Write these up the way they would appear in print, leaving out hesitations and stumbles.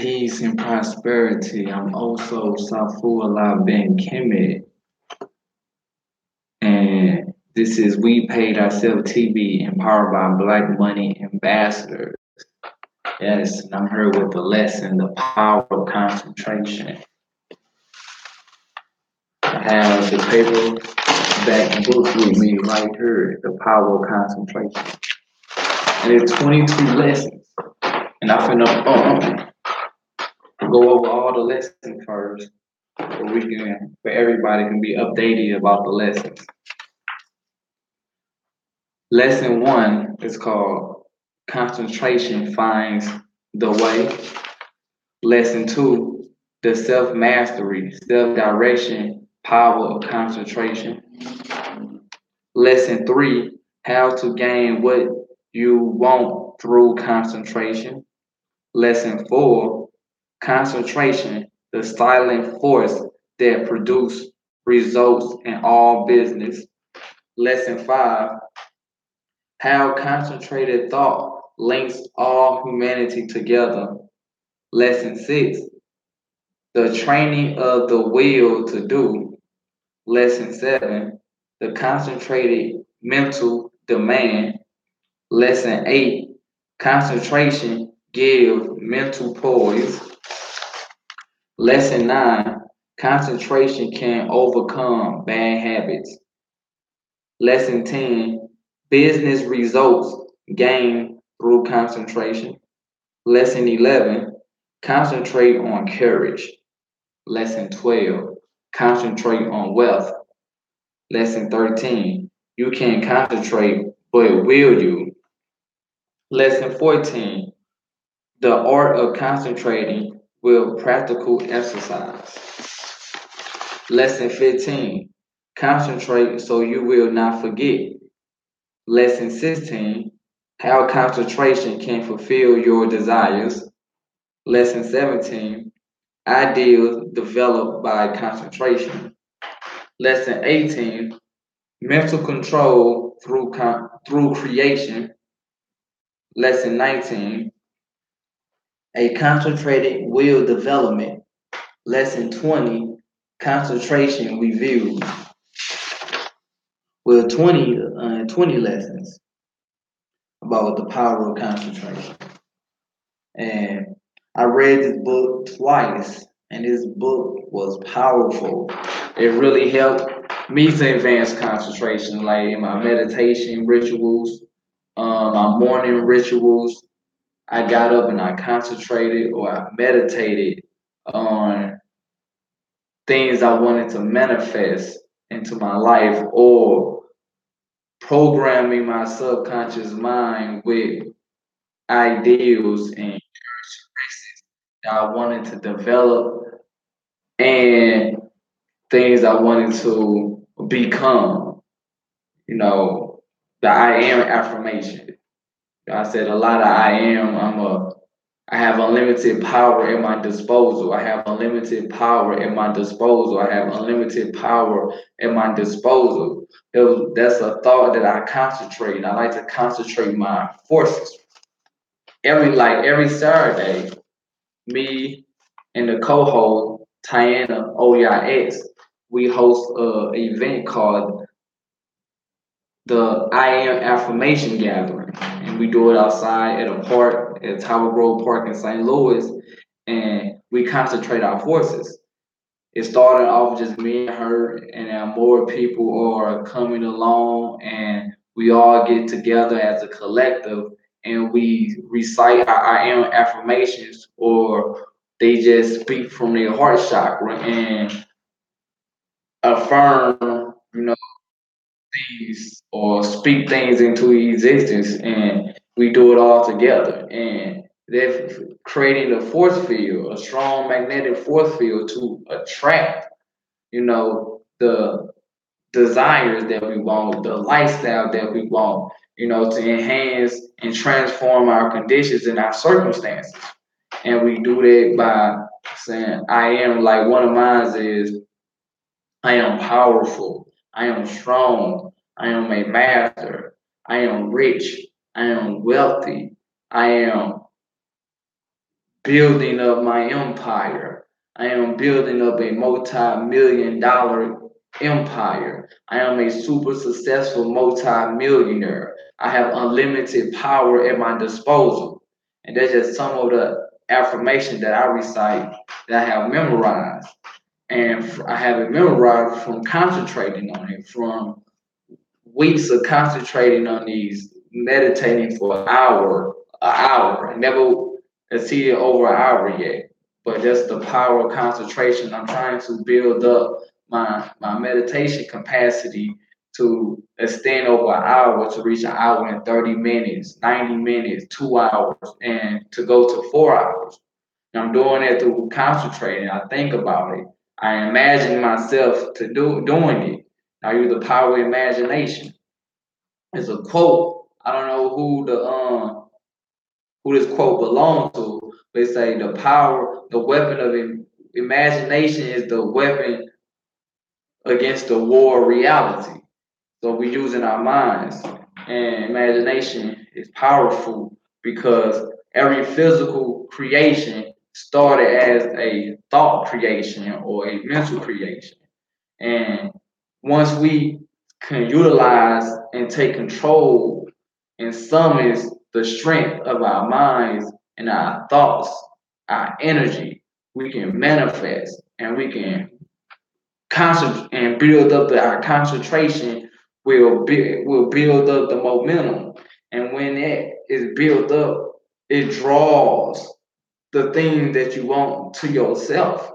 Peace and prosperity. I'm also Safu bin Kemet, and this is We Paid Ourselves TV, empowered by Black Money Ambassadors. Yes, and I'm here with the lesson, the power of concentration. I have the paperback book with me right here, The Power of Concentration. And it's 22 lessons. And I'm finna go over all the lessons first, so everybody can be updated about the lessons. Lesson one is called Concentration Finds the Way. Lesson two, the self-mastery, self-direction, power of concentration. Lesson three, how to gain what you want through concentration. Lesson four, concentration, the silent force that produces results in all business. Lesson five, how concentrated thought links all humanity together. Lesson six, the training of the will to do. Lesson seven, the concentrated mental demand. Lesson eight, concentration give mental poise. Lesson nine, concentration can overcome bad habits. Lesson 10, business results gained through concentration. Lesson 11, concentrate on courage. Lesson 12, concentrate on wealth. Lesson 13, you can concentrate, but will you? Lesson 14, the art of concentrating with practical exercise. Lesson 15, concentrate so you will not forget. Lesson 16, how concentration can fulfill your desires. Lesson 17, ideas developed by concentration. Lesson 18, mental control through creation. Lesson 19, a concentrated will development. Lesson 20, concentration review. Well, 20 lessons about the power of concentration. And I read this book twice, and this book was powerful. It really helped me to advance concentration, like in my meditation rituals, my morning rituals. I got up and I concentrated or I meditated on things I wanted to manifest into my life, or programming my subconscious mind with ideals and that I wanted to develop and things I wanted to become. The I am affirmation. I said a lot of I am. I have unlimited power at my disposal. I have unlimited power at my disposal. I have unlimited power at my disposal. That's a thought that I concentrate. I like to concentrate my forces. Every Saturday, me and the co-host Tiana OYX, we host an event called the I Am Affirmation Gathering, and we do it outside at a park at Tower Grove Park in St. Louis, and we concentrate our forces. It started off just me and her, and now more people are coming along, and we all get together as a collective, and we recite our I Am affirmations, or they just speak from their heart chakra and affirm, things or speak things into existence, and we do it all together. And they're creating a force field, a strong magnetic force field to attract, the desires that we want, the lifestyle that we want, to enhance and transform our conditions and our circumstances. And we do that by saying, I am, like one of mine is, I am powerful. I am strong. I am a master. I am rich. I am wealthy. I am building up my empire. I am building up a multi-million dollar empire. I am a super successful multi-millionaire. I have unlimited power at my disposal. And that's just some of the affirmations that I recite that I have memorized. And I have it memorized from concentrating on it, from weeks of concentrating on these, meditating for an hour. I never exceeded over an hour yet, but that's the power of concentration. I'm trying to build up my meditation capacity to extend over an hour to reach an hour and 30 minutes, 90 minutes, 2 hours, and to go to 4 hours. And I'm doing it through concentrating. I think about it. I imagine myself doing it. I use the power of imagination. It's a quote. I don't know who this quote belongs to. They say the weapon of imagination is the weapon against the war of reality. So we're using our minds, and imagination is powerful because every physical creation started as a thought creation or a mental creation. And once we can utilize and take control and summons the strength of our minds and our thoughts, our energy, we can manifest and we can concentrate and build up our concentration. Will build up the momentum, and when that is built up, it draws the thing that you want to yourself,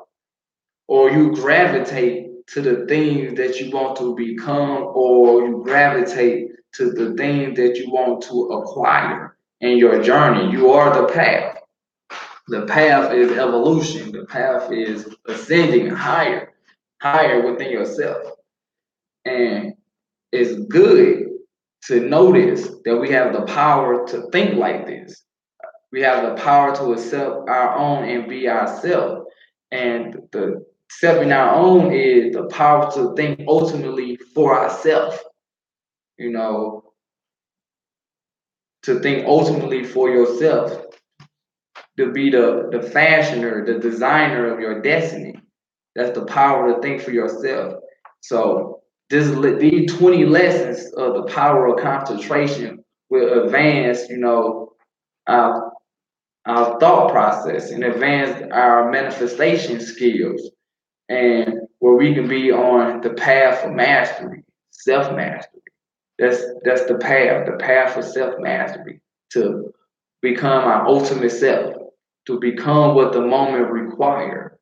or you gravitate to the things that you want to become, or you gravitate to the things that you want to acquire in your journey. You are the path. The path is evolution. The path is ascending higher, higher within yourself. And it's good to notice that we have the power to think like this. We have the power to accept our own and be ourselves. And the accepting our own is the power to think ultimately for ourselves, you know, to think ultimately for yourself, to be the fashioner, the designer of your destiny. That's the power to think for yourself. So these 20 lessons of the power of concentration will advance, our our thought process and advance our manifestation skills, and where we can be on the path of mastery, self mastery. That's the path for self mastery, to become our ultimate self, to become what the moment requires,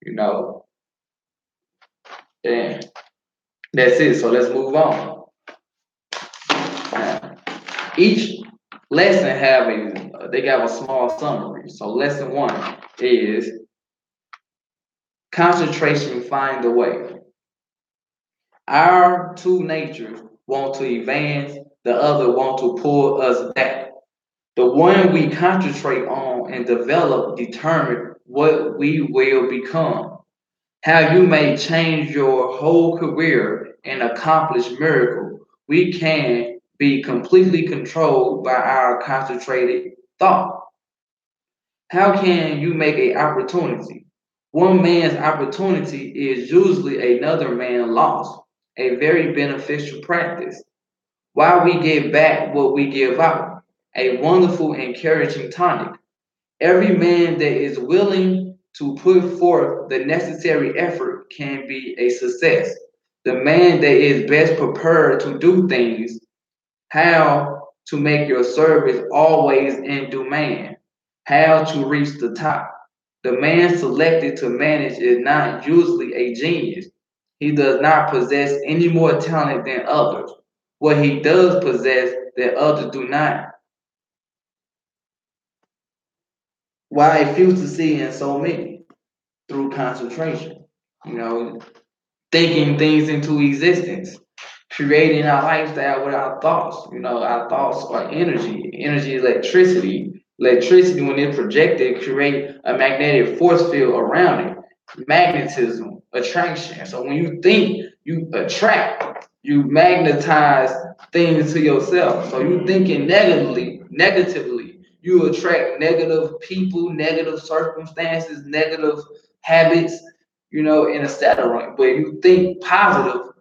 you know. And that's it. So let's move on. Now, each lesson they have a small summary. So lesson one is concentration find a way. Our two natures want to advance, the other want to pull us back. The one we concentrate on and develop determine what we will become. How you may change your whole career and accomplish miracles. We can be completely controlled by our concentrated thought. How can you make an opportunity? One man's opportunity is usually another man's loss, a very beneficial practice. Why we give back what we give out, a wonderful encouraging tonic. Every man that is willing to put forth the necessary effort can be a success. The man that is best prepared to do things, how to make your service always in demand, how to reach the top. The man selected to manage is not usually a genius. He does not possess any more talent than others. What he does possess that others do not. Why a few succeed in so many? Through concentration. You know, thinking things into existence, creating our lifestyle with our thoughts. You know, our thoughts are energy. Energy is electricity. Electricity, when it's projected, create a magnetic force field around it. Magnetism, attraction. So when you think, you attract, you magnetize things to yourself. So you thinking negatively, you attract negative people, negative circumstances, negative habits, and etc. But you think positive,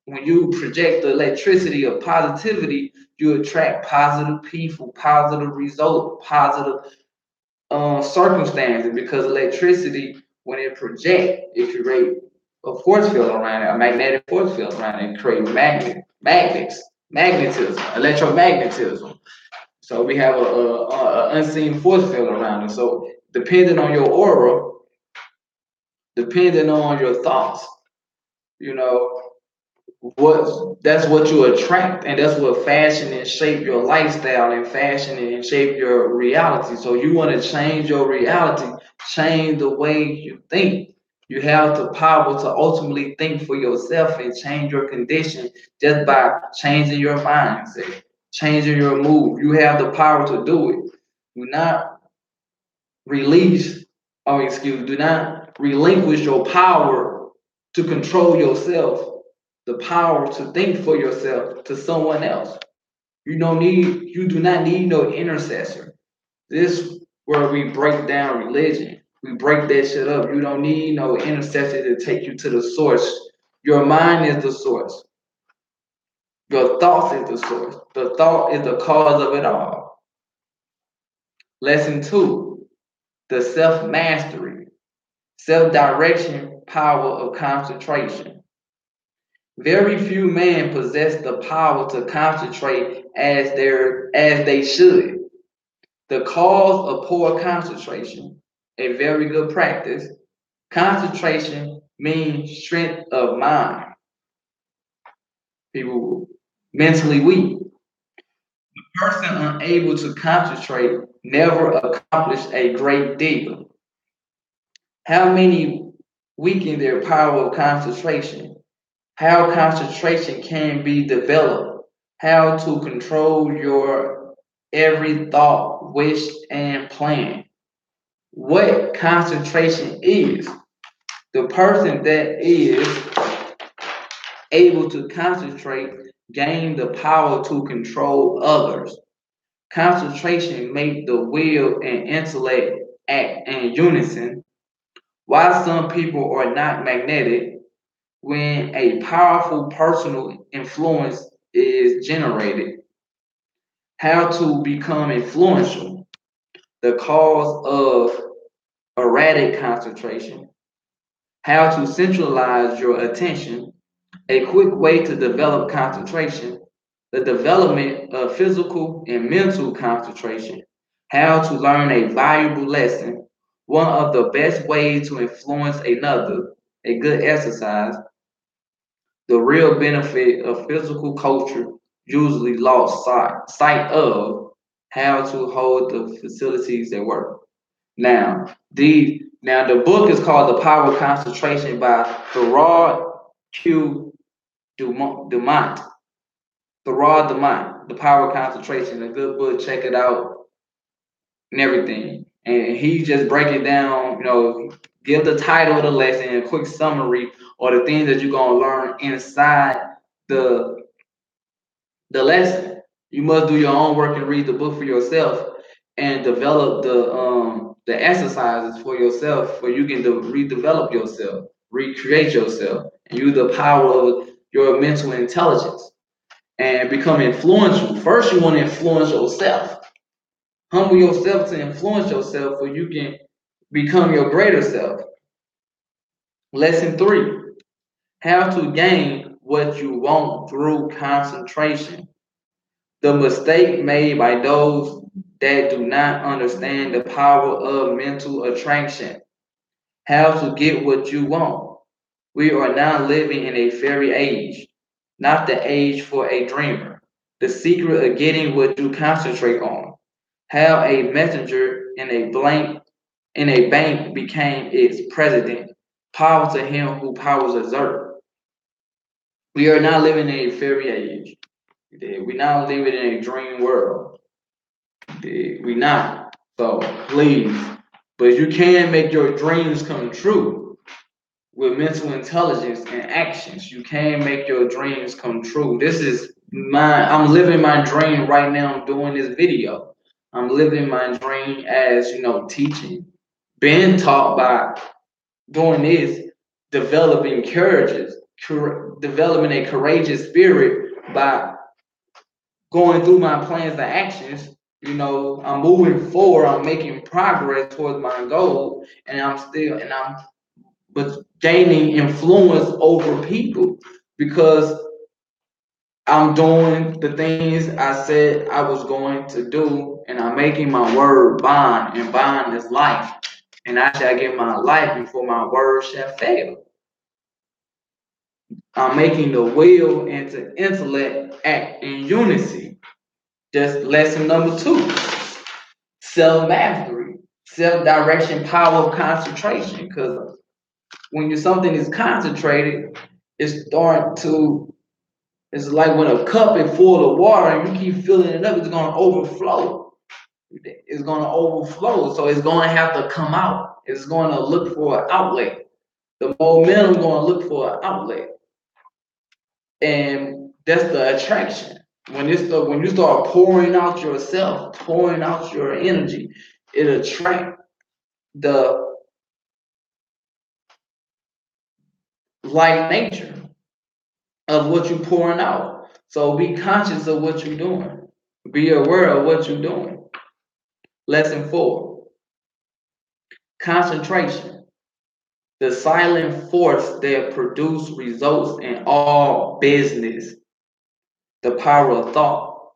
when you project the electricity of positivity, you attract positive people, positive results, positive circumstances, because electricity, when it projects, it creates a force field around it, a magnetic force field around it, create magnetism, electromagnetism. So we have a unseen force field around it. So depending on your aura, depending on your thoughts, you know, that's what you attract, and that's what fashion and shape your lifestyle, and fashion and shape your reality. So you want to change your reality, change the way you think. You have the power to ultimately think for yourself and change your condition just by changing your mindset, changing your move. You have the power to do it. Do not release, do not relinquish your power to control yourself, the power to think for yourself, to someone else. You do not need no intercessor. This where we break down religion. We break that shit up. You don't need no intercessor to take you to the source. Your mind is the source. Your thoughts is the source. The thought is the cause of it all. Lesson 2, the self-mastery, self-direction, power of concentration. Very few men possess the power to concentrate as they should. The cause of poor concentration, a very good practice. Concentration means strength of mind. People mentally weak. The person unable to concentrate never accomplished a great deal. How many weaken their power of concentration? How concentration can be developed? How to control your every thought, wish, and plan? What concentration is? The person that is able to concentrate gain the power to control others. Concentration makes the will and intellect act in unison. Why some people are not magnetic? When a powerful personal influence is generated. How to become influential? The cause of erratic concentration. How to centralize your attention? A quick way to develop concentration. The development of physical and mental concentration. How to learn a valuable lesson. One of the best ways to influence another. A good exercise. The real benefit of physical culture usually lost sight of how to hold the facilities at work. Now the book is called The Power of Concentration by Thorard Q. Dumont. Thorard Dumont, The Power of Concentration, a good book. Check it out and everything. And he just break it down, give the title of the lesson, a quick summary, or the things that you're gonna learn inside the lesson. You must do your own work and read the book for yourself and develop the exercises for yourself, where you can redevelop yourself, recreate yourself, and use the power of your mental intelligence and become influential. First, you want to influence yourself. Humble yourself to influence yourself, where you can become your greater self. Lesson 3, how to gain what you want through concentration. The mistake made by those that do not understand the power of mental attraction. How to get what you want. We are now living in a fairy age, not the age for a dreamer. The secret of getting what you concentrate on. How a messenger in a bank became its president. Power to him who powers exert. We are not living in a fairy age. We're not living in a dream world. We not. So please. But you can make your dreams come true with mental intelligence and actions. You can make your dreams come true. I'm living my dream right now doing this video. I'm living my dream as, teaching. Being taught by doing this, developing developing a courageous spirit by going through my plans and actions. I'm moving forward, I'm making progress towards my goal, and I'm but gaining influence over people because I'm doing the things I said I was going to do, and I'm making my word bond, and bond is life. And I shall give my life before my word shall fail. I'm making the will and the intellect act in unity. Just lesson number 2. Self-mastery, self-direction, power of concentration. Because when something is concentrated, it's like when a cup is full of water and you keep filling it up, it's going to overflow. It's going to overflow. So it's going to have to come out. It's going to look for an outlet. The momentum is going to look for an outlet. And that's the attraction. When you start pouring out yourself, pouring out your energy, it attracts the like nature of what you're pouring out. So be conscious of what you're doing. Be aware of what you're doing. Lesson 4. Concentration. The silent force that produces results in all business. The power of thought.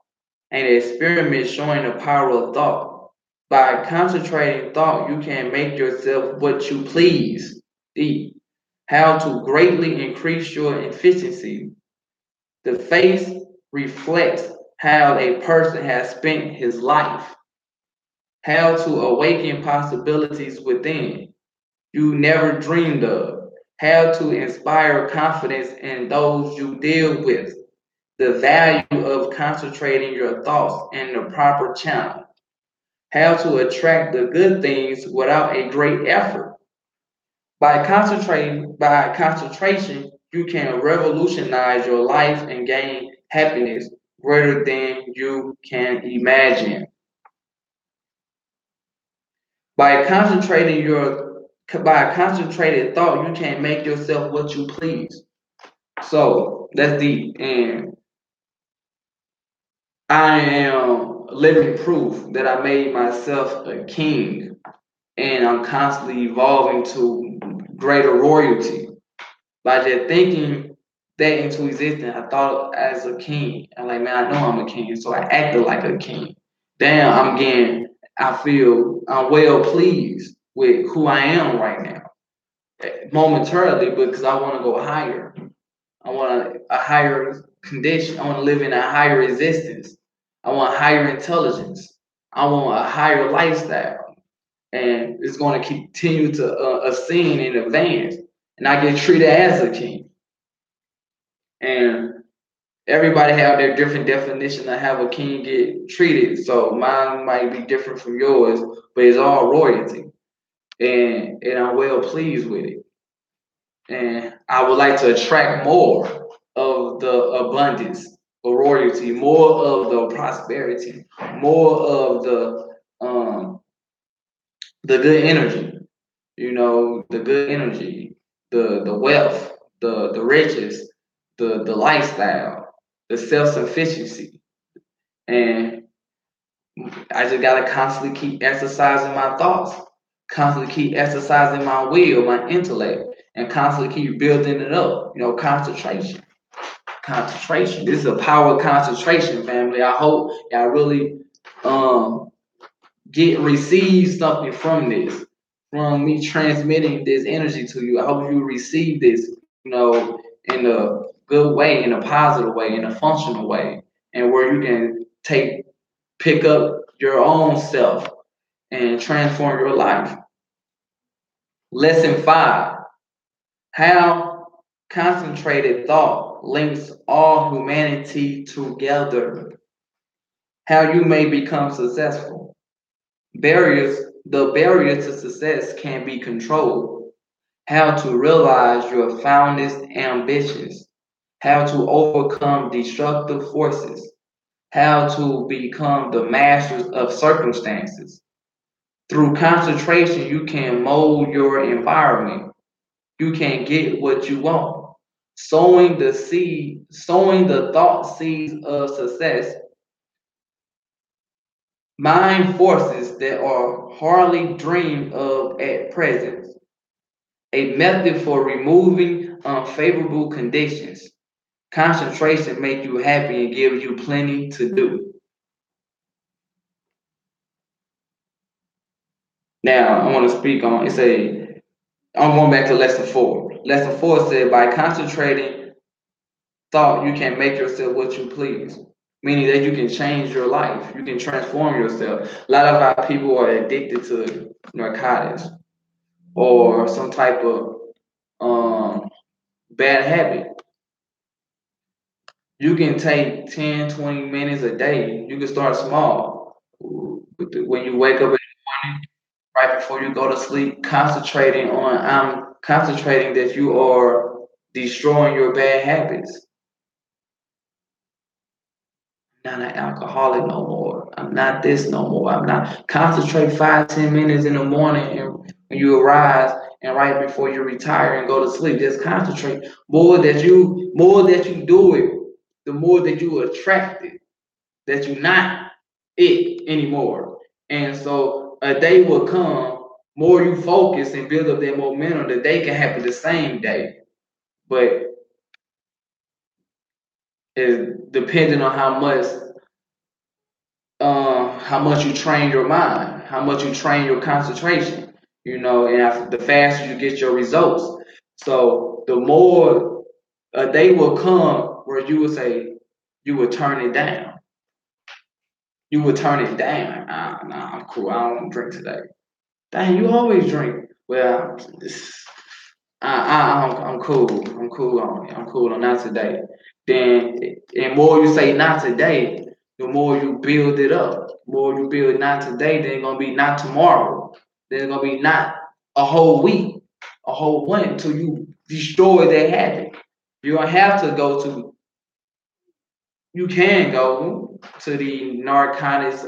An experiment showing the power of thought. By concentrating thought, you can make yourself what you please. D. How to greatly increase your efficiency. The face reflects how a person has spent his life. How to awaken possibilities within you never dreamed of. How to inspire confidence in those you deal with. The value of concentrating your thoughts in the proper channel. How to attract the good things without a great effort. By concentration, you can revolutionize your life and gain happiness greater than you can imagine. By by concentrated thought, you can make yourself what you please. So that's deep, and I am living proof that I made myself a king, and I'm constantly evolving to greater royalty. By just thinking that into existence, I thought as a king. I'm like, man, I know I'm a king, so I acted like a king. Damn, I feel I'm well pleased with who I am right now, momentarily, because I want to go higher. I want a higher condition. I want to live in a higher existence. I want higher intelligence. I want a higher lifestyle, and it's going to continue to ascend and advance. And I get treated as a king. And everybody have their different definition of how a king get treated. So mine might be different from yours, but it's all royalty, and I'm well pleased with it. And I would like to attract more of the abundance of royalty, more of the prosperity, more of the good energy. The good energy, the wealth, the riches, the lifestyle, the self sufficiency, and I just gotta constantly keep exercising my thoughts, constantly keep exercising my will, my intellect, and constantly keep building it up. Concentration. Concentration. This is a power of concentration, family. I hope y'all really um receive something from this, from me transmitting this energy to you. I hope you receive this, in a good way, in a positive way, in a functional way, and where you can pick up your own self and transform your life. Lesson 5. How concentrated thought links all humanity together. How you may become successful. The barrier to success can be controlled. How to realize your foundest ambitions. How to overcome destructive forces. how to become the masters of circumstances. Through concentration, you can mold your environment. You can get what you want. Sowing the thought seeds of success, mind forces that are hardly dreamed of at present. A method for removing unfavorable conditions. Concentration make you happy and gives you plenty to do. Now I want to speak on it's a I'm going back to lesson four. Lesson four said by concentrating thought you can make yourself what you please. Meaning that you can change your life. You can transform yourself. A lot of our people are addicted to narcotics or some type of um, bad habit. You can take 10, 20 minutes a day. You can start small. When you wake up right before you go to sleep, concentrating on I'm concentrating that you are destroying your bad habits. I'm not an alcoholic no more. I'm not this no more. I'm not concentrate 5, 10 minutes in the morning and when you arise and right before you retire and go to sleep. Just concentrate. More that you do it, the more that you attract it. That you're not it anymore. And so a day will come, more you focus and build up that momentum, the day can happen the same day. But it's depending on how much you train your mind, how much you train your concentration, and after, the faster you get your results. So the more a day will come where you will say you will turn it down. You would turn it down. Nah, I'm cool. I don't want to drink today. Dang, you always drink. Well, I'm cool. I'm cool on it. I'm cool on not today. Then, and more you say not today, the more you build it up. The more you build not today, then it's gonna be not tomorrow. Then it's gonna be not a whole week, a whole month until you destroy that habit. You don't have to go to. You can go to the narcotics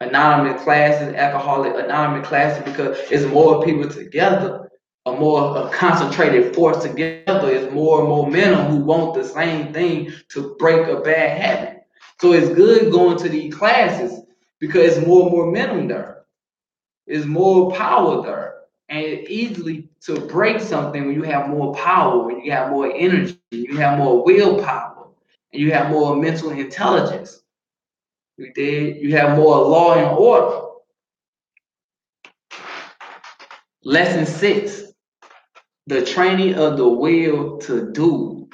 anonymous classes, alcoholic anonymous classes, because it's more people together, a more a concentrated force together. It's more momentum who want the same thing to break a bad habit. So it's good going to these classes because it's more momentum there. It's more power there. And it's easily to break something when you have more power, when you have more energy, you have more willpower, and you have more mental intelligence. You have more law and order. Lesson 6, the training of the will to do,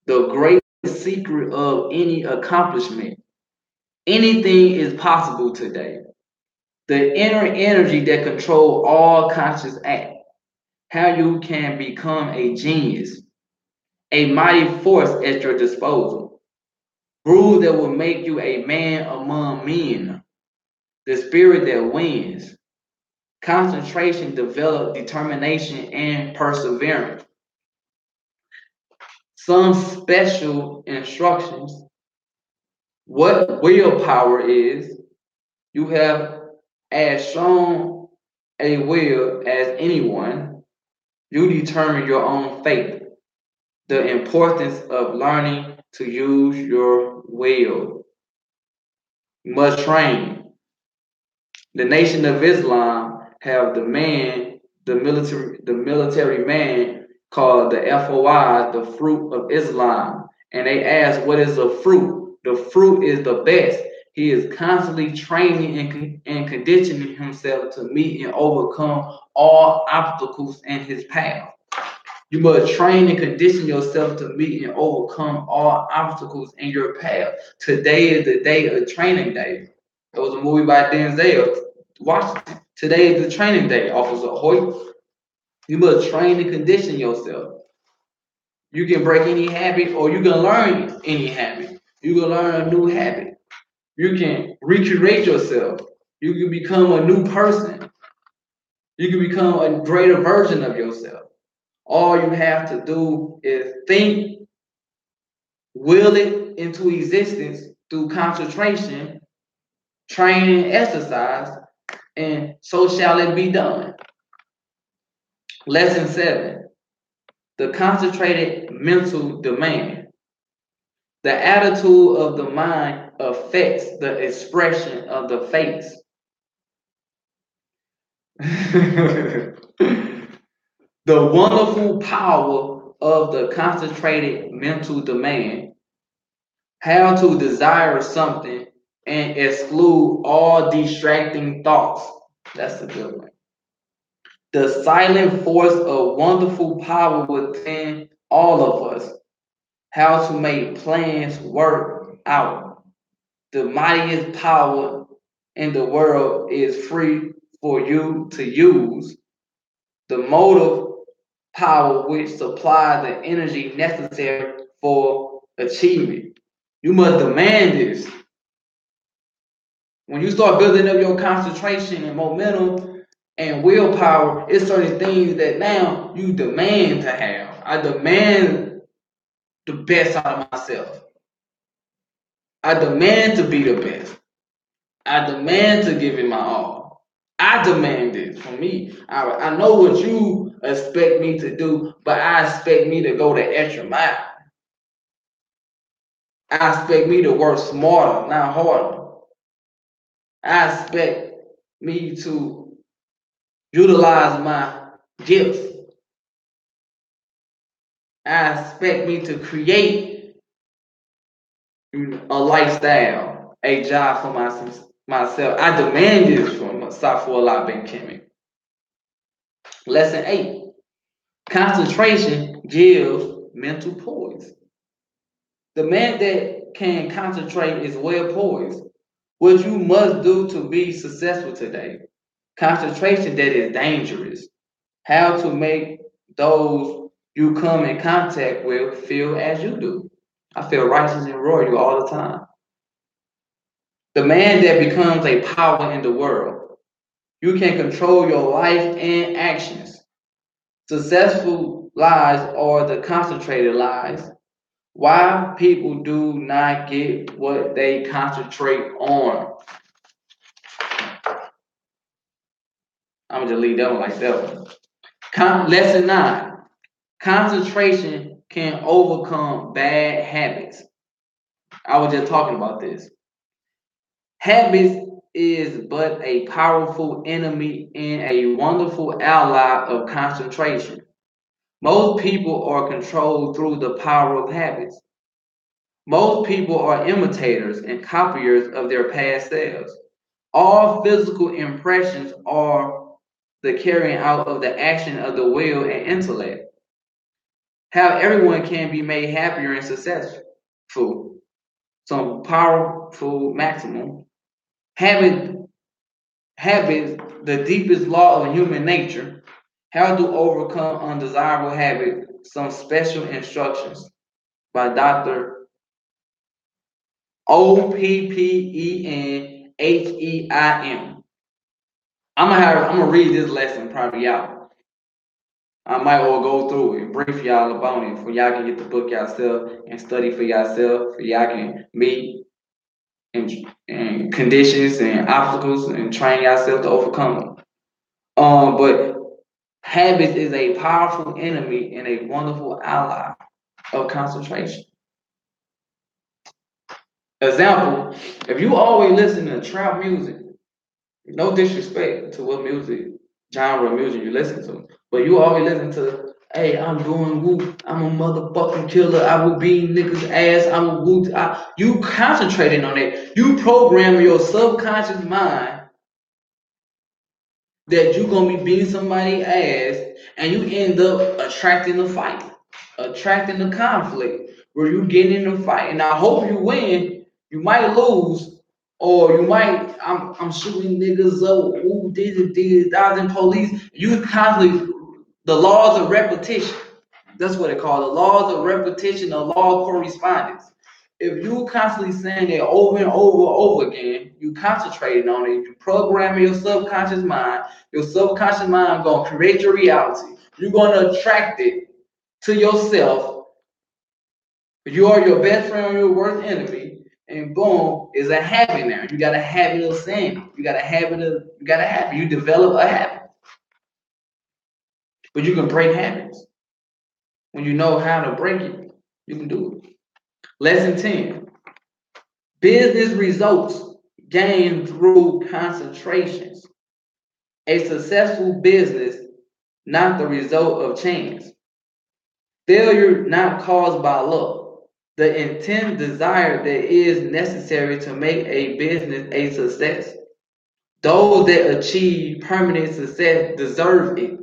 the great secret of any accomplishment. Anything is possible today. The inner energy that controls all conscious act. How you can become a genius, a mighty force at your disposal. Rules that will make you a man among men. The spirit that wins. Concentration, develop determination and perseverance. Some special instructions. What willpower is, you have as strong a will as anyone. You determine your own fate. The importance of learning to use your will. You must train. The Nation of Islam have the military man called the FOI, the fruit of Islam. And they ask, what is the fruit? The fruit is the best. He is constantly training and conditioning himself to meet and overcome all obstacles in his path. You must train and condition yourself to meet and overcome all obstacles in your path. Today is the day of training day. It was a movie by Denzel Washington. Today is the training day, Officer Hoyt. You must train and condition yourself. You can break any habit or you can learn any habit. You can learn a new habit. You can recreate yourself. You can become a new person. You can become a greater version of yourself. All you have to do is think, will it, into existence through concentration, training, exercise, and so shall it be done. Lesson 7, the concentrated mental demand. The attitude of the mind affects the expression of the face. The wonderful power of the concentrated mental demand. How to desire something and exclude all distracting thoughts. That's a good one. The silent force of wonderful power within all of us. How to make plans work out. The mightiest power in the world is free for you to use. The motive power which supplies the energy necessary for achievement. You must demand this. When you start building up your concentration and momentum and willpower, it's certain things that now you demand to have. I demand the best out of myself. I demand to be the best. I demand to give it my all. I demand it from me. I know what you expect me to do, but I expect me to go the extra mile. I expect me to work smarter, not harder. I expect me to utilize my gifts. I expect me to create a lifestyle, a job for myself. I demand this from Safua Ben Kemi. Lesson 8. Concentration gives mental poise. The man that can concentrate is well poised. What you must do to be successful today. Concentration that is dangerous. How to make those you come in contact with feel as you do. I feel righteous and royal all the time. The man that becomes a power in the world. You can control your life and actions. Successful lives are the concentrated lives. Why people do not get what they concentrate on. I'm gonna just leave that one like that one. Lesson 9. Concentration can overcome bad habits. I was just talking about this. Habits is but a powerful enemy and a wonderful ally of concentration. Most people are controlled through the power of habits. Most people are imitators and copiers of their past selves. All physical impressions are the carrying out of the action of the will and intellect. How everyone can be made happier and successful. Some powerful maximum. Habits, the deepest law of human nature. How to overcome undesirable habits. Some special instructions by Dr. Oppenheim. I'm gonna read this lesson probably out. I might all go through it, brief y'all about it, for y'all can get the book yourself and study for yourself, for y'all can meet and conditions and obstacles and train yourself to overcome them. But habit is a powerful enemy and a wonderful ally of concentration. Example, if you always listen to trap music, no disrespect to what music, genre of music you listen to, but you always listen to, hey, I'm doing whoop, I'm a motherfucking killer, I will beat niggas ass, I'm a whoop. You concentrating on that. You program your subconscious mind that you're gonna be beating somebody ass, and you end up attracting the fight, attracting the conflict, where you get in the fight. And I hope you win. You might lose, or you might. I'm shooting niggas up. Who did it? I was in police. You constantly the laws of repetition. That's what they call the laws of repetition, the law of correspondence. If you constantly saying it over and over and over again, you concentrating on it, you programming your subconscious mind gonna create your reality. You're gonna attract it to yourself If you are your best friend or your worst enemy, and boom, is a habit now. You got a habit of saying. You got a habit of. You got a habit. You develop a habit, but you can break habits when you know how to break it. You can do it. Lesson 10: business results gained through concentrations. A successful business, not the result of chance. Failure not caused by luck. The intent desire that is necessary to make a business a success. Those that achieve permanent success deserve it.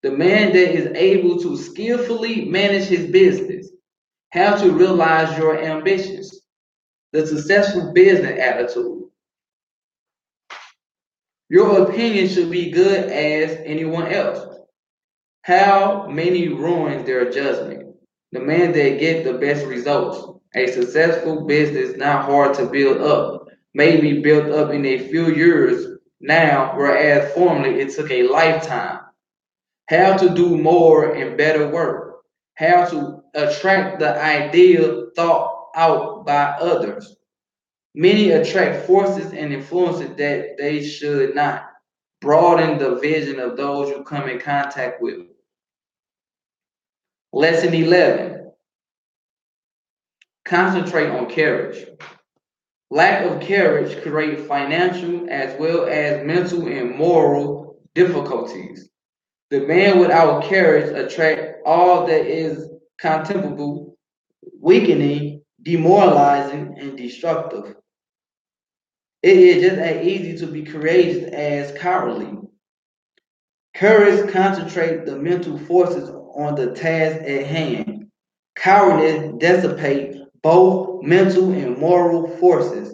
The man that is able to skillfully manage his business, how to realize your ambitions. The successful business attitude. Your opinion should be good as anyone else. How many ruin their judgment? The man that get the best results. A successful business not hard to build up. May be built up in a few years now, whereas formerly it took a lifetime. How to do more and better work. How to attract the ideal thought out by others. Many attract forces and influences that they should not. Broaden the vision of those you come in contact with. Lesson 11: concentrate on courage. Lack of courage creates financial as well as mental and moral difficulties. The man without courage attracts all that is contemptible, weakening, demoralizing, and destructive. It is just as easy to be courageous as cowardly. Courage concentrates the mental forces on the task at hand. Cowardice dissipates both mental and moral forces.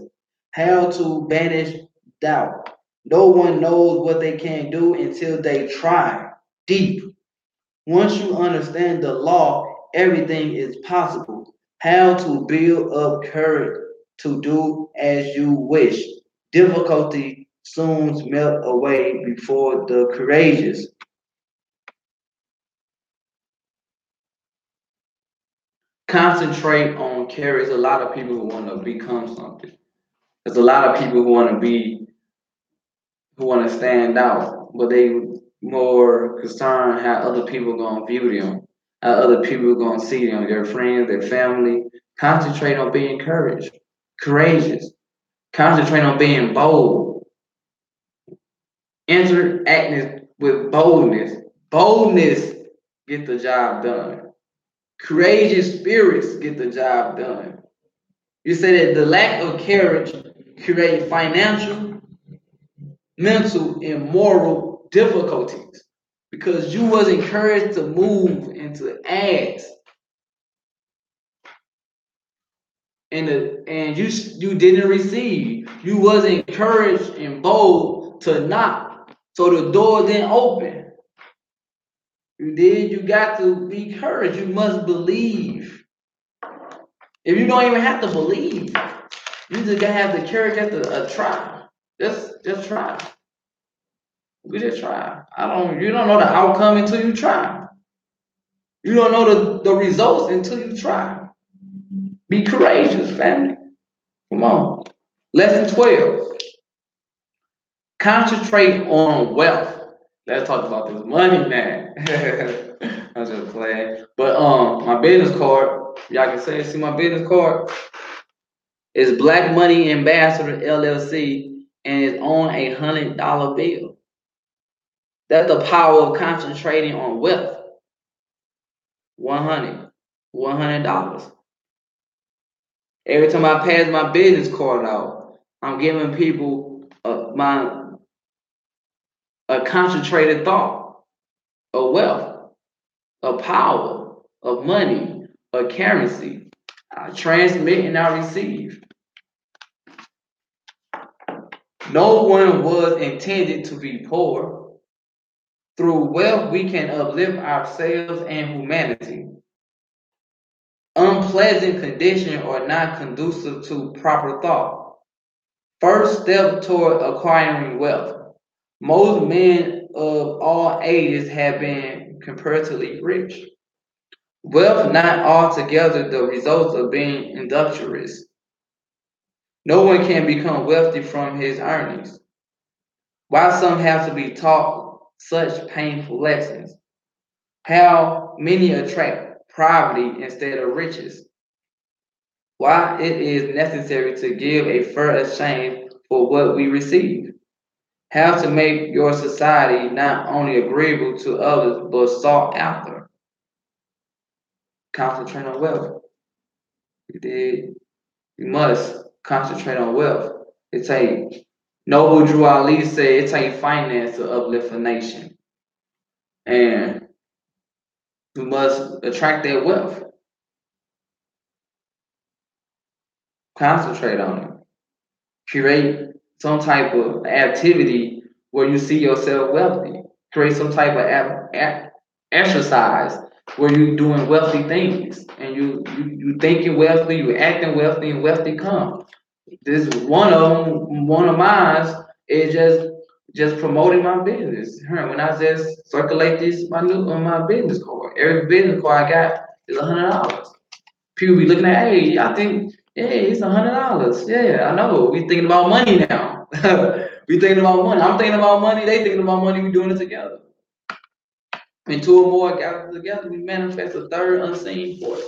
How to banish doubt. No one knows what they can do until they try. Deep. Once you understand the law, everything is possible. How to build up courage to do as you wish. Difficulty soon melt away before the courageous. Concentrate on courage. A lot of people who want to become something. There's a lot of people who want to be, who want to stand out, but they more concerned how other people gonna view them, how other people gonna see them, their friends, their family. Concentrate on being courageous. Concentrate on being bold. Interact with boldness. Boldness get the job done. Courageous spirits get the job done. You say that the lack of courage create financial, mental, and moral difficulties because you was encouraged to move and to ask, and you didn't receive. You was encouraged and bold to knock, so the door didn't open. You did. You got to be courage. You must believe. If you don't even have to believe, you just gotta have the courage to try. Just try. We just try. You don't know the outcome until you try. You don't know the results until you try. Be courageous, family. Come on. Lesson 12. Concentrate on wealth. Let's talk about this money now. I'm just playing. But my business card, y'all can see my business card. It's Black Money Ambassador LLC and it's on $100 bill. That's the power of concentrating on wealth. 100 $100. Every time I pass my business card out, I'm giving people a concentrated thought of wealth, of power, of money, of currency. I transmit and I receive. No one was intended to be poor. Through wealth, we can uplift ourselves and humanity. Unpleasant conditions are not conducive to proper thought. First step toward acquiring wealth. Most men of all ages have been comparatively rich. Wealth not altogether the result of being industrious. No one can become wealthy from his earnings. Why some have to be taught such painful lessons? How many attract poverty instead of riches? Why it is necessary to give a fair exchange for what we receive? How to make your society not only agreeable to others but sought after? Concentrate on wealth. You did. You must concentrate on wealth. It take Noble Drew Ali said it take finance to uplift a nation. And we must attract that wealth. Concentrate on it. Create some type of activity where you see yourself wealthy. Create some type of exercise where you're doing wealthy things and you thinking wealthy, you acting wealthy, and wealthy come. This one of them, one of mine is just promoting my business. When I just circulate this my new on my business card, every business card I got is $100. People be looking at, hey, I think, hey, it's $100. Yeah, I know. We thinking about money now. We thinking about money. I'm thinking about money. They thinking about money. We doing it together. And two or more gathered together, we manifest a third unseen force.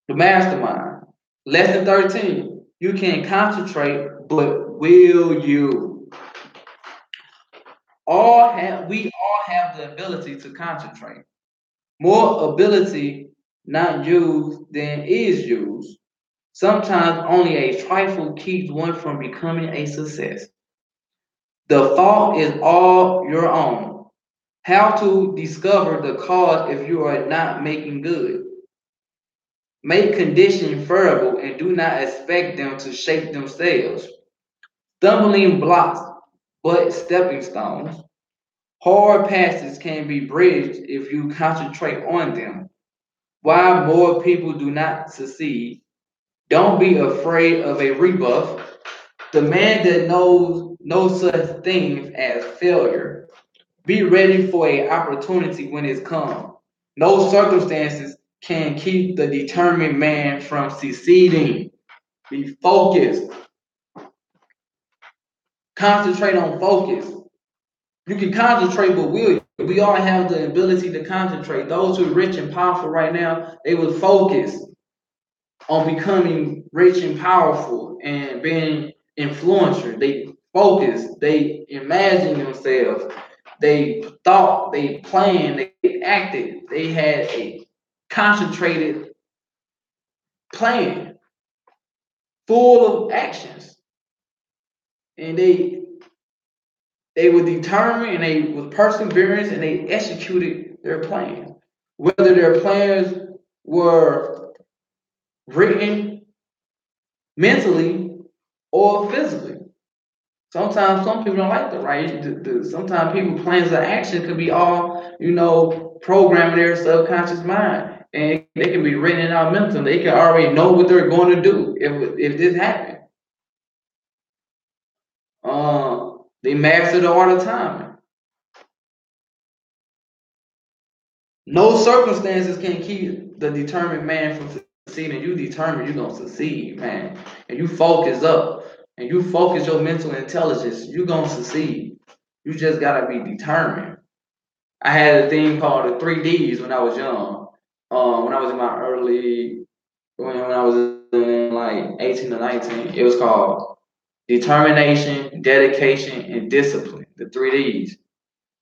The mastermind. Lesson 13. You can concentrate, but will you? We all have the ability to concentrate. More ability not used than is used. Sometimes only a trifle keeps one from becoming a success. The fault is all your own. How to discover the cause if you are not making good? Make conditions favorable and do not expect them to shape themselves. Stumbling blocks, but stepping stones. Hard passes can be bridged if you concentrate on them. Why more people do not succeed? Don't be afraid of a rebuff. The man that knows no such thing as failure. Be ready for an opportunity when it's come. No circumstances can keep the determined man from succeeding. Be focused. Concentrate on focus. You can concentrate, but will you? We all have the ability to concentrate. Those who are rich and powerful right now, they will focus on becoming rich and powerful and being influencer. They focus, they imagine themselves, they thought, they planned, they acted, they had a concentrated plan full of actions. And they were determined and they were perseverance and they executed their plan. Whether their plans were written mentally or physically. Sometimes some people don't like the right. Sometimes people plans of action could be all, programming their subconscious mind. And they can be written out mentally. They can already know what they're going to do if this happens. They master the art of timing. No circumstances can keep the determined man from succeeding. You determined you're gonna succeed, man. And you focus up and you focus your mental intelligence, you're gonna succeed. You just gotta be determined. I had a thing called the 3Ds when I was young. When I was in my early when I was in like 18 to 19, it was called determination, dedication, and discipline. The 3Ds.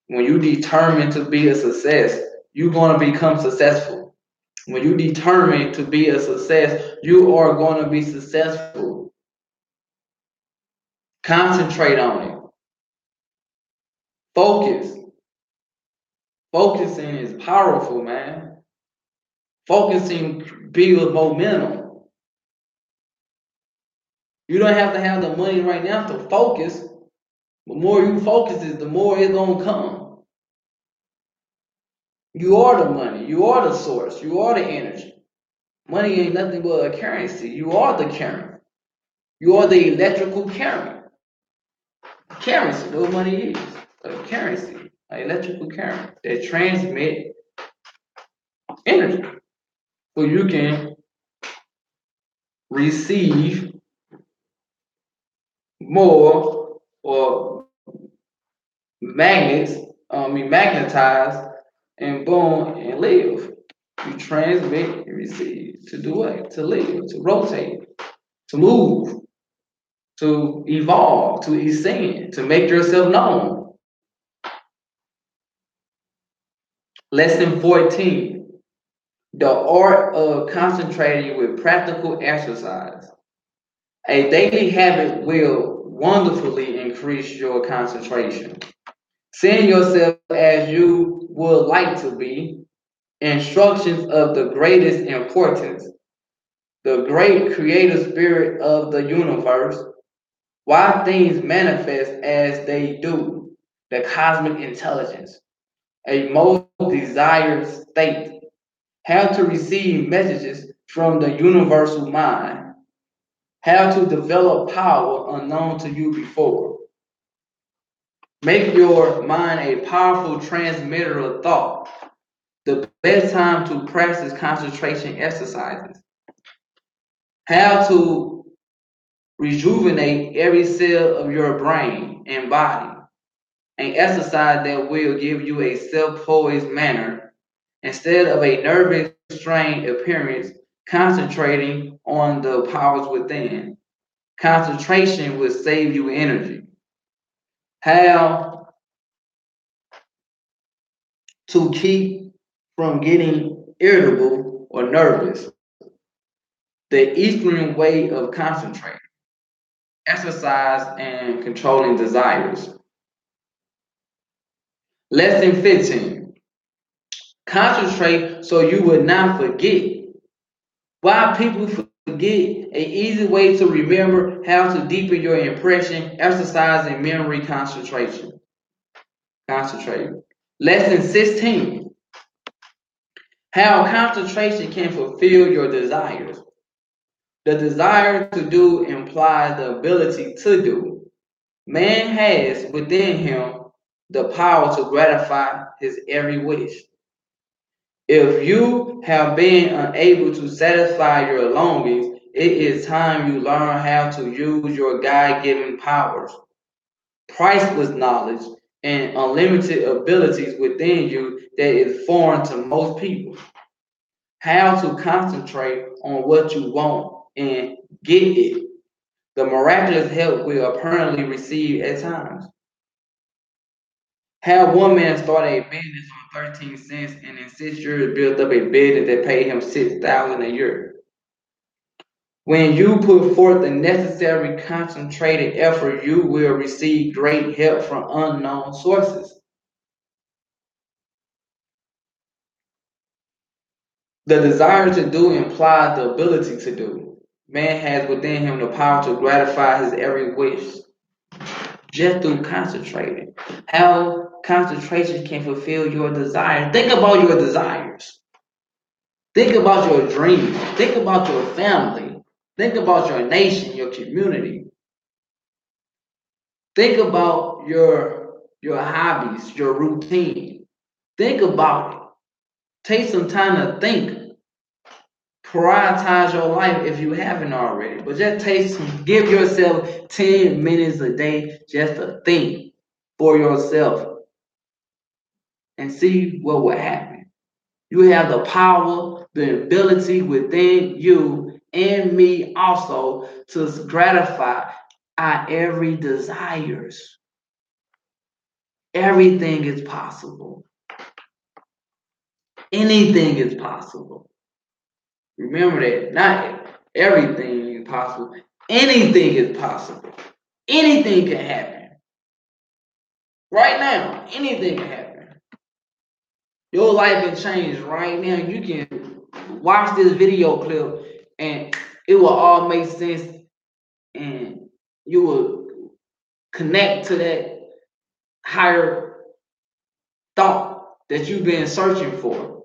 When you determine to be a success, you're going to become successful. When you determine to be a success, you are going to be successful. Concentrate on it. Focus. Focusing is powerful, man. Focusing builds momentum. You don't have to have the money right now to focus. The more you focus it, the more it's going to come. You are the money. You are the source. You are the energy. Money ain't nothing but a currency. You are the current. You are the electrical current. Currency, no money is. A currency, an electrical current that transmit energy. So you can receive more or magnets, magnetize and boom and live. You transmit and receive to do what? To live, to rotate, to move, to evolve, to ascend, to make yourself known. Lesson 14, the art of concentrating with practical exercise. A daily habit will wonderfully increase your concentration. Seeing yourself as you would like to be, instructions of the greatest importance, the great creative spirit of the universe, why things manifest as they do, the cosmic intelligence, a most desired state, how to receive messages from the universal mind, how to develop power unknown to you before. Make your mind a powerful transmitter of thought. The best time to practice concentration exercises. How to rejuvenate every cell of your brain and body. An exercise that will give you a self-poised manner instead of a nervous, strained appearance, concentrating on the powers within. Concentration will save you energy. How to keep from getting irritable or nervous. The Eastern way of concentrating. Exercise and controlling desires. Lesson 15. Concentrate so you will not forget. Why people forget, an easy way to remember how to deepen your impression, exercise and memory concentration. Concentrate. Lesson 16. How concentration can fulfill your desires. The desire to do implies the ability to do. Man has within him the power to gratify his every wish. If you have been unable to satisfy your longings, it is time you learn how to use your God-given powers, priceless knowledge, and unlimited abilities within you that is foreign to most people. How to concentrate on what you want and get it. The miraculous help we apparently receive at times. How one man started a business on 13 cents and in 6 years built up a business that paid him 6,000 a year. When you put forth the necessary concentrated effort, you will receive great help from unknown sources. The desire to do implies the ability to do. Man has within him the power to gratify his every wish just through concentrating. How concentration can fulfill your desires. Think about your desires. Think about your dreams. Think about your family. Think about your nation, your community. Think about your hobbies, your routine. Think about it. Take some time to think. Prioritize your life if you haven't already. But just give yourself 10 minutes a day just to think for yourself and see what will happen. You have the power, the ability within you and me also to gratify our every desires. Everything is possible. Anything is possible. Remember that. Not everything is possible. Anything is possible. Anything can happen. Right now, anything can happen. Your life can change right now. You can watch this video clip and it will all make sense and you will connect to that higher thought that you've been searching for.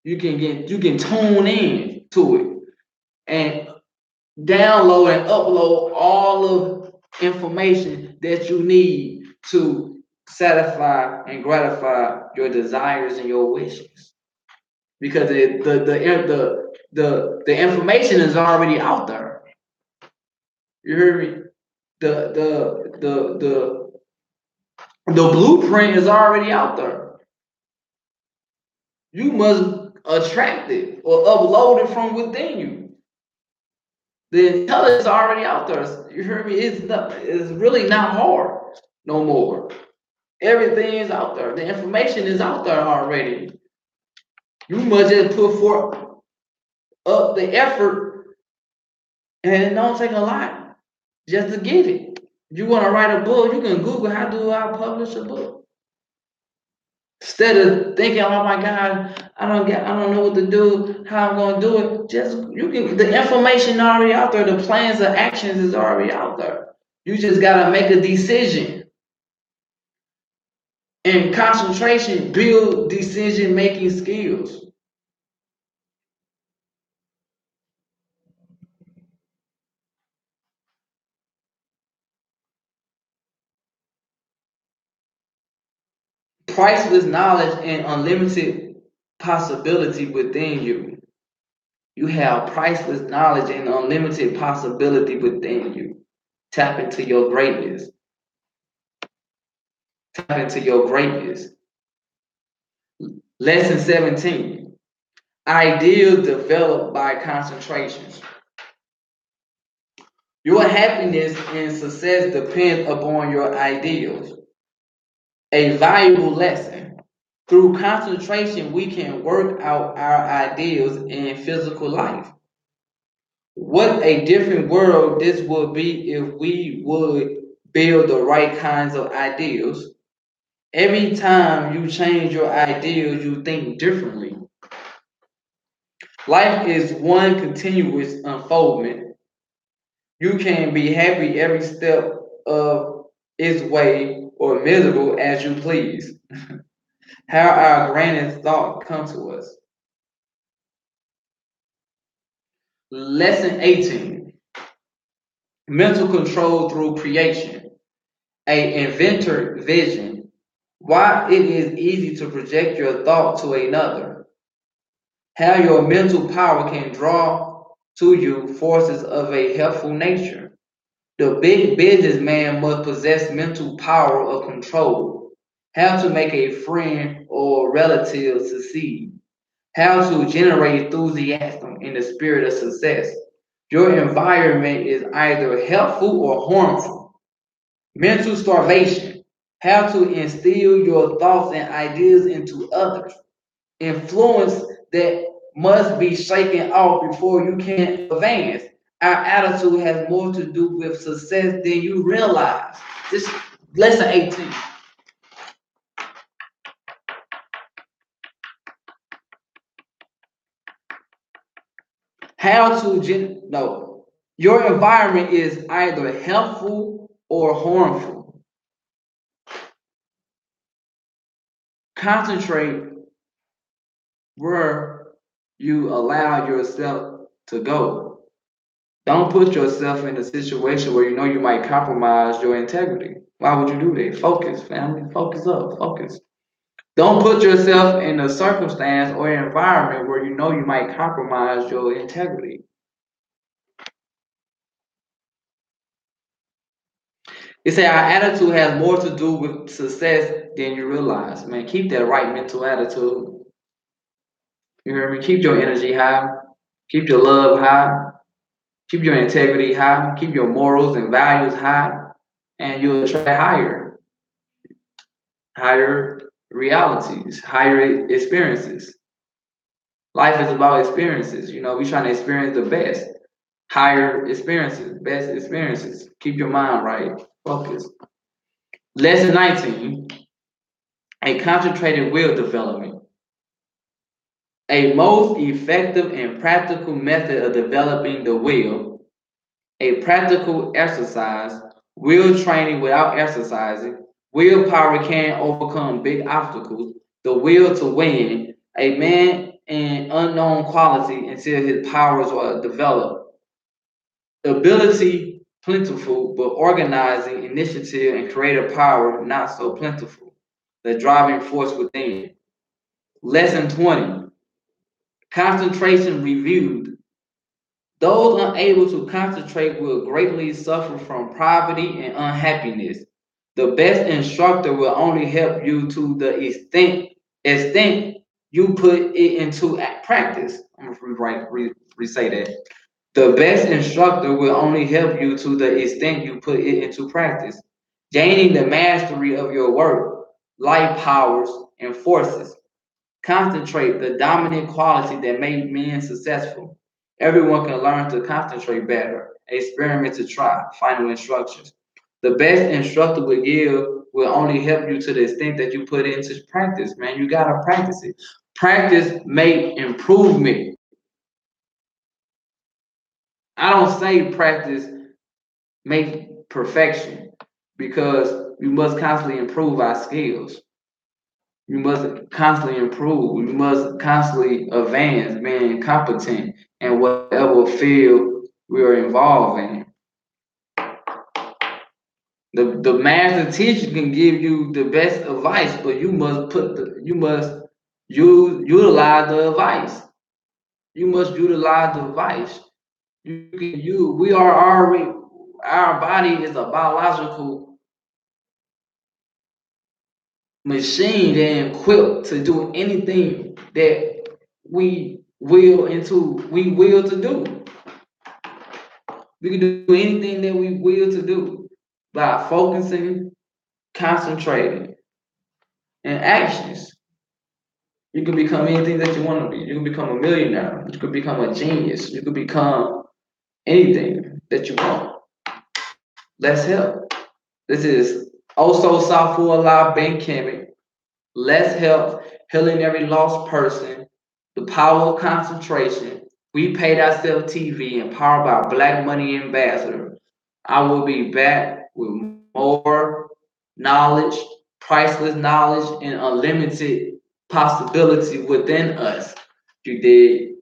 You can tune in to it and download and upload all of information that you need to satisfy and gratify your desires and your wishes. because the information is already out there. You hear me? The the the the the blueprint is already out there. You must attract it or upload it from within you. The intelligence is already out there. You hear me? It's really not hard no more. Everything is out there. The information is out there already. You must just put forth up the effort, and it don't take a lot just to get it. If you want to write a book, you can Google how do I publish a book. Instead of thinking, oh my God, I don't know what to do, how I'm gonna do it. Just you can the information already out there, the plans of actions is already out there. You just gotta make a decision. And concentration build decision making skills. Priceless knowledge and unlimited possibility within you. You have priceless knowledge and unlimited possibility within you. Tap into your greatness. Tap into your greatness. Lesson 17. Ideals developed by concentration. Your happiness and success depend upon your ideals. A valuable lesson. Through concentration, we can work out our ideals in physical life. What a different world this would be if we would build the right kinds of ideals. Every time you change your ideals, you think differently. Life is one continuous unfoldment. You can be happy every step of its way or miserable as you please. How our grandest thought come to us. Lesson 18. Mental control through creation. A inventor vision. Why it is easy to project your thought to another. How your mental power can draw to you forces of a helpful nature. The big businessman must possess mental power of control. How to make a friend or relative succeed. How to generate enthusiasm in the spirit of success. Your environment is either helpful or harmful. Mental starvation. How to instill your thoughts and ideas into others. Influence that must be shaken off before you can advance. Our attitude has more to do with success than you realize. This lesson 18. How to no. Your environment is either helpful or harmful. Concentrate where you allow yourself to go. Don't put yourself in a situation where you know you might compromise your integrity. Why would you do that? Focus, family. Focus up. Focus. Don't put yourself in a circumstance or environment where you know you might compromise your integrity. It say our attitude has more to do with success than you realize. Man, keep that right mental attitude. You hear me? Keep your energy high. Keep your love high. Keep your integrity high. Keep your morals and values high. And you'll attract higher realities, higher experiences. Life is about experiences. You know, we trying to experience the best. Higher experiences, best experiences. Keep your mind right. Focus. Lesson 19. A concentrated will development. A most effective and practical method of developing the will. A practical exercise. Will training without exercising. Willpower can overcome big obstacles. The will to win. A man in unknown quality until his powers are developed. Ability plentiful, but organizing, initiative, and creative power not so plentiful. The driving force within. Lesson 20. Concentration reviewed. Those unable to concentrate will greatly suffer from poverty and unhappiness. The best instructor will only help you to the extent you put it into practice. I'm going to re-say that. The best instructor will only help you to the extent you put it into practice. Gaining the mastery of your work, life powers, and forces. Concentrate, the dominant quality that made men successful. Everyone can learn to concentrate better. Experiment to try. Final instructions. The best instructor will only help you to the extent that you put it into practice, man. You gotta practice it. Practice make improvement. I don't say practice make perfection because we must constantly improve our skills. You must constantly improve. You must constantly advance, being competent in whatever field we are involved in. The master teacher can give you the best advice, but you must utilize the advice. You must utilize the advice. We are already, our body is a biological machine and equipped to do anything that we will to do. We can do anything that we will to do by focusing, concentrating, and actions. You can become anything that you want to be. You can become a millionaire. You can become a genius. You can become anything that you want. Let's help. This is also Safu Allah Ben Kemet. Let's help healing every lost person. The power of concentration. We paid ourselves TV and powered by Black Money Ambassador. I will be back with more knowledge, priceless knowledge, and unlimited possibility within us. You did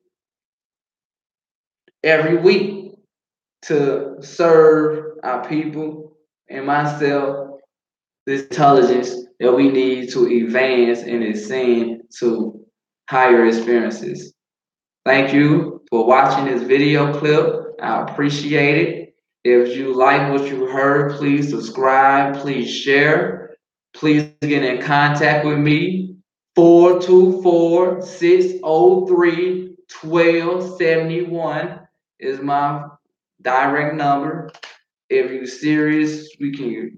every week to serve our people and myself this intelligence that we need to advance and ascend to higher experiences. Thank you for watching this video clip. I appreciate it. If you like what you heard, please subscribe, please share, please get in contact with me. 424-603-1271 is my direct number. If you're serious, we can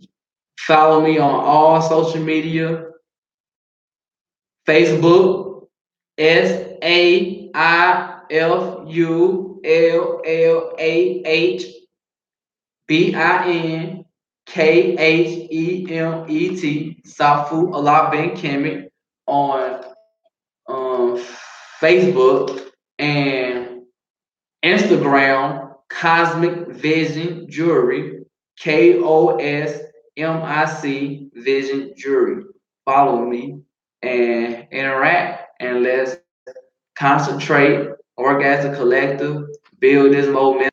follow me on all social media. Facebook, SAIFULLAHBINKHEMET, Safu Allah Ben Kemet on Facebook and Instagram, Cosmic Vision Jewelry, KOSMIC Vision Jewelry. Follow me and interact, and let's concentrate, work as a collective, build this momentum.